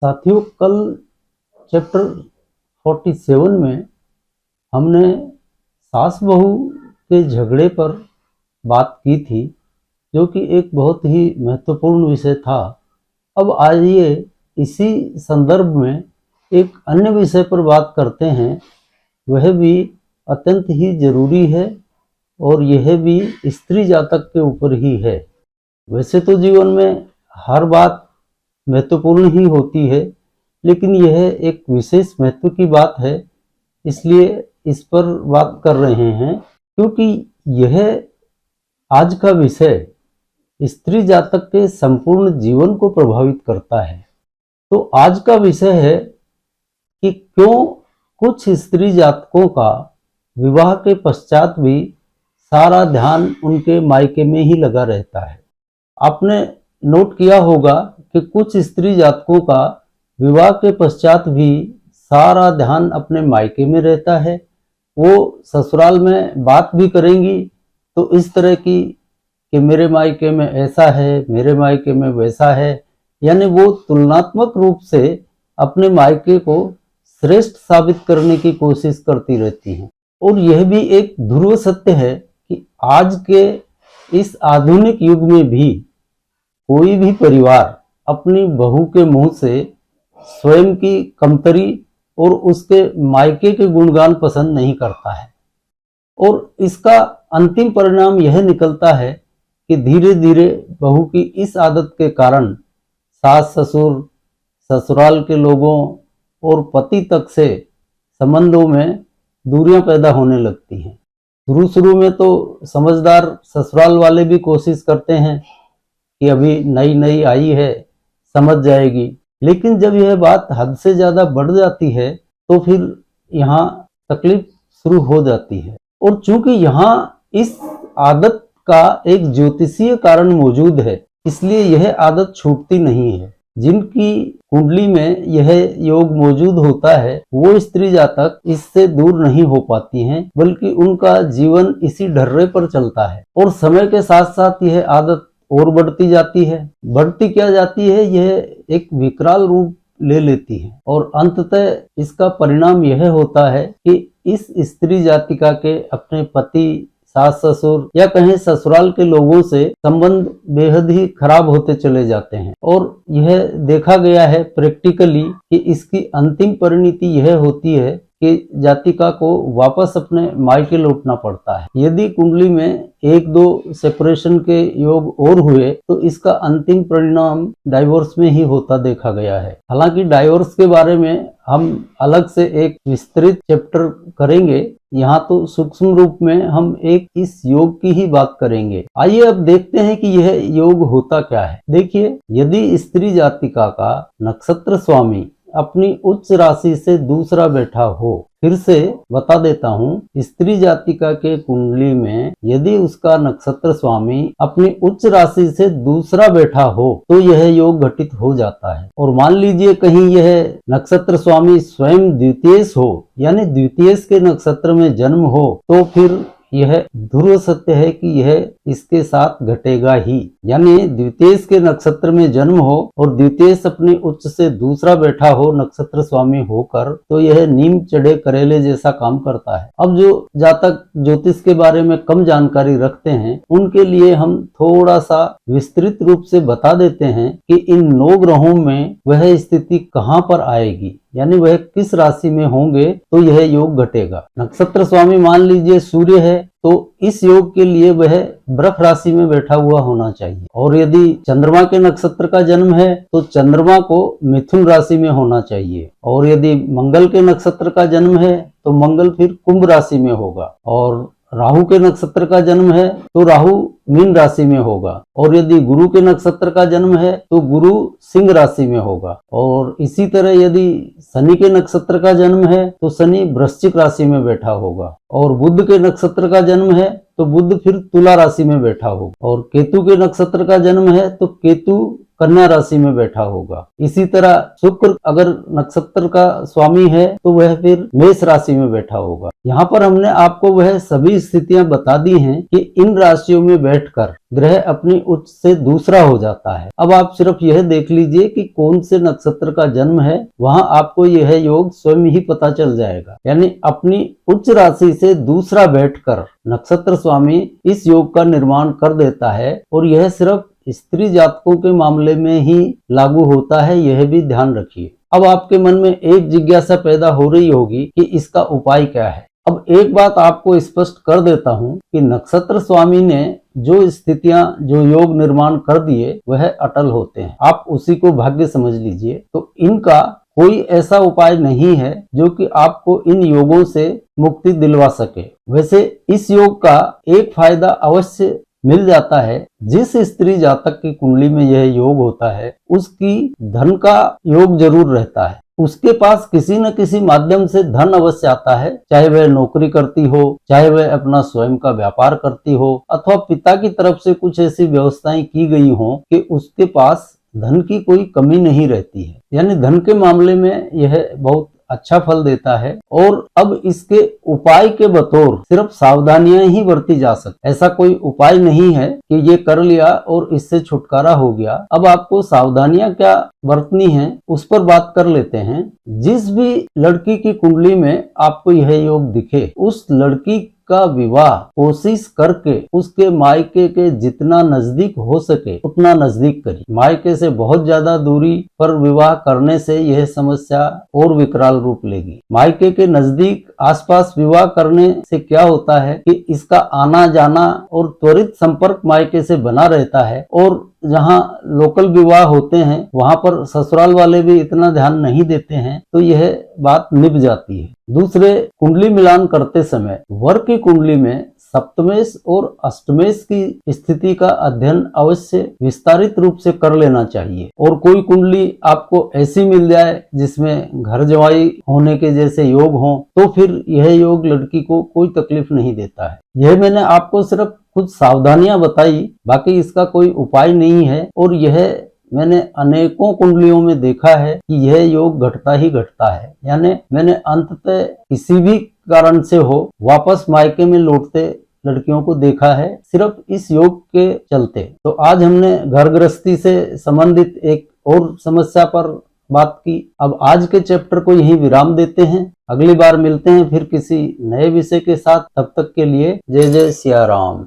साथियों, कल चैप्टर 47 में हमने सास बहू के झगड़े पर बात की थी, जो कि एक बहुत ही महत्वपूर्ण विषय था। अब आइए इसी संदर्भ में एक अन्य विषय पर बात करते हैं। वह भी अत्यंत ही जरूरी है और यह भी स्त्री जातक के ऊपर ही है। वैसे तो जीवन में हर बात महत्वपूर्ण ही होती है, लेकिन यह एक विशेष महत्व की बात है, इसलिए इस पर बात कर रहे हैं, क्योंकि यह आज का विषय स्त्री जातक के संपूर्ण जीवन को प्रभावित करता है। तो आज का विषय है कि क्यों कुछ स्त्री जातकों का विवाह के पश्चात भी सारा ध्यान उनके मायके में ही लगा रहता है। आपने नोट किया होगा कि कुछ स्त्री जातकों का विवाह के पश्चात भी सारा ध्यान अपने मायके में रहता है। वो ससुराल में बात भी करेंगी तो इस तरह की कि मेरे मायके में ऐसा है, मेरे मायके में वैसा है, यानी वो तुलनात्मक रूप से अपने मायके को श्रेष्ठ साबित करने की कोशिश करती रहती हैं। और यह भी एक ध्रुव सत्य है कि आज के इस आधुनिक युग में भी कोई भी परिवार अपनी बहू के मुंह से स्वयं की कमतरी और उसके मायके के गुणगान पसंद नहीं करता है। और इसका अंतिम परिणाम यह निकलता है कि धीरे धीरे बहू की इस आदत के कारण सास ससुर, ससुराल के लोगों और पति तक से संबंधों में दूरियां पैदा होने लगती हैं। शुरू में तो समझदार ससुराल वाले भी कोशिश करते हैं कि अभी नई नई आई है, समझ जाएगी, लेकिन जब यह बात हद से ज्यादा बढ़ जाती है तो फिर यहाँ तकलीफ शुरू हो जाती है। और चूंकि यहाँ इस आदत का एक ज्योतिषीय कारण मौजूद है, इसलिए यह आदत छूटती नहीं है। जिनकी कुंडली में यह योग मौजूद होता है वो स्त्री जातक इससे दूर नहीं हो पाती हैं, बल्कि उनका जीवन इसी ढर्रे पर चलता है। और समय के साथ साथ यह आदत और बढ़ती जाती है। बढ़ती क्या जाती है, यह एक विकराल रूप ले लेती है और अंततः इसका परिणाम यह होता है कि इस स्त्री जातिका के अपने पति, सास ससुर या कहें ससुराल के लोगों से संबंध बेहद ही खराब होते चले जाते हैं। और यह देखा गया है प्रैक्टिकली कि इसकी अंतिम परिणति यह होती है कि जातिका को वापस अपने मायके लौटना पड़ता है। यदि कुंडली में एक दो सेपरेशन के योग और हुए तो इसका अंतिम परिणाम डाइवोर्स में ही होता देखा गया है। हालांकि डाइवोर्स के बारे में हम अलग से एक विस्तृत चैप्टर करेंगे, यहाँ तो सूक्ष्म रूप में हम एक इस योग की ही बात करेंगे। आइए अब देखते हैं कि यह योग होता क्या है। देखिए, यदि स्त्री जातिका का नक्षत्र स्वामी अपनी उच्च राशि से दूसरा बैठा हो, फिर से बता देता हूँ, स्त्री जातिका के कुंडली में यदि उसका नक्षत्र स्वामी अपनी उच्च राशि से दूसरा बैठा हो तो यह योग घटित हो जाता है। और मान लीजिए कहीं यह नक्षत्र स्वामी स्वयं द्वितीयेश हो, यानी द्वितीयेश के नक्षत्र में जन्म हो, तो फिर यह ध्रुव सत्य है कि यह इसके साथ घटेगा ही। यानी द्वितीयेश के नक्षत्र में जन्म हो और द्वितीयेश अपने उच्च से दूसरा बैठा हो नक्षत्र स्वामी होकर, तो यह नीम चढ़े करेले जैसा काम करता है। अब जो जातक ज्योतिष के बारे में कम जानकारी रखते हैं, उनके लिए हम थोड़ा सा विस्तृत रूप से बता देते हैं कि इन 9 ग्रहों में वह स्थिति कहाँ पर आएगी, यानी वह किस राशि में होंगे तो यह योग घटेगा। नक्षत्र स्वामी मान लीजिए सूर्य है, तो इस योग के लिए वह वृष राशि में बैठा हुआ होना चाहिए। और यदि चंद्रमा के नक्षत्र का जन्म है तो चंद्रमा को मिथुन राशि में होना चाहिए। और यदि मंगल के नक्षत्र का जन्म है तो मंगल फिर कुंभ राशि में होगा। और राहु के नक्षत्र का जन्म है तो राहु मीन राशि में होगा। और यदि गुरु के नक्षत्र का जन्म है तो गुरु सिंह राशि में होगा। और इसी तरह यदि शनि के नक्षत्र का जन्म है तो शनि वृश्चिक राशि में बैठा होगा। और बुध के नक्षत्र का जन्म है तो बुध फिर तुला राशि में बैठा होगा। और केतु के नक्षत्र का जन्म है तो केतु कन्या राशि में बैठा होगा। इसी तरह शुक्र अगर नक्षत्र का स्वामी है तो वह फिर मेष राशि में बैठा होगा। यहाँ पर हमने आपको वह सभी स्थितियां बता दी हैं कि इन राशियों में बैठकर ग्रह अपनी उच्च से दूसरा हो जाता है। अब आप सिर्फ यह देख लीजिए कि कौन से नक्षत्र का जन्म है, वहां आपको यह योग स्वयं ही पता चल जाएगा। यानी अपनी उच्च राशि से दूसरा बैठकर नक्षत्र स्वामी इस योग का निर्माण कर देता है, और यह सिर्फ स्त्री जातकों के मामले में ही लागू होता है, यह भी ध्यान रखिए। अब आपके मन में एक जिज्ञासा पैदा हो रही होगी कि इसका उपाय क्या है। अब एक बात आपको स्पष्ट कर देता हूं कि नक्षत्र स्वामी ने जो स्थितियां, जो योग निर्माण कर दिए वह अटल होते हैं। आप उसी को भाग्य समझ लीजिए। तो इनका कोई ऐसा उपाय नहीं है जो कि आपको इन योगों से मुक्ति दिलवा सके। वैसे इस योग का एक फायदा अवश्य मिल जाता है। जिस स्त्री जातक की कुंडली में यह योग होता है उसकी धन का योग जरूर रहता है। उसके पास किसी न किसी माध्यम से धन अवश्य आता है, चाहे वह नौकरी करती हो, चाहे वह अपना स्वयं का व्यापार करती हो, अथवा पिता की तरफ से कुछ ऐसी व्यवस्थाएं की गई हो कि उसके पास धन की कोई कमी नहीं रहती है। यानी धन के मामले में यह बहुत अच्छा फल देता है। और अब इसके उपाय के बतौर सिर्फ सावधानियां ही बरती जा सकती। ऐसा कोई उपाय नहीं है कि ये कर लिया और इससे छुटकारा हो गया। अब आपको सावधानियां क्या बरतनी है उस पर बात कर लेते हैं। जिस भी लड़की की कुंडली में आपको यह योग दिखे, उस लड़की का विवाह कोशिश करके उसके मायके के जितना नजदीक हो सके उतना नजदीक करिए। मायके से बहुत ज्यादा दूरी पर विवाह करने से यह समस्या और विकराल रूप लेगी। मायके के नजदीक आसपास विवाह करने से क्या होता है कि इसका आना जाना और त्वरित संपर्क मायके से बना रहता है, और जहाँ लोकल विवाह होते हैं वहां पर ससुराल वाले भी इतना ध्यान नहीं देते हैं, तो यह बात निभ जाती है। दूसरे, कुंडली मिलान करते समय वर की कुंडली में सप्तमेश और अष्टमेश की स्थिति का अध्ययन अवश्य विस्तारित रूप से कर लेना चाहिए। और कोई कुंडली आपको ऐसी मिल जाए जिसमें घर जवाई होने के जैसे योग हों, तो फिर यह योग लड़की को कोई तकलीफ नहीं देता है। यह मैंने आपको सिर्फ कुछ सावधानियां बताई, बाकी इसका कोई उपाय नहीं है। और यह मैंने अनेकों कुंडलियों में देखा है कि यह योग घटता ही घटता है। यानी मैंने अंततः किसी भी कारण से हो वापस मायके में लौटते लड़कियों को देखा है, सिर्फ इस योग के चलते। तो आज हमने घर गृहस्थी से संबंधित एक और समस्या पर बात की। अब आज के चैप्टर को यहीं विराम देते हैं। अगली बार मिलते हैं फिर किसी नए विषय के साथ। तब तक के लिए जय जय सिया राम।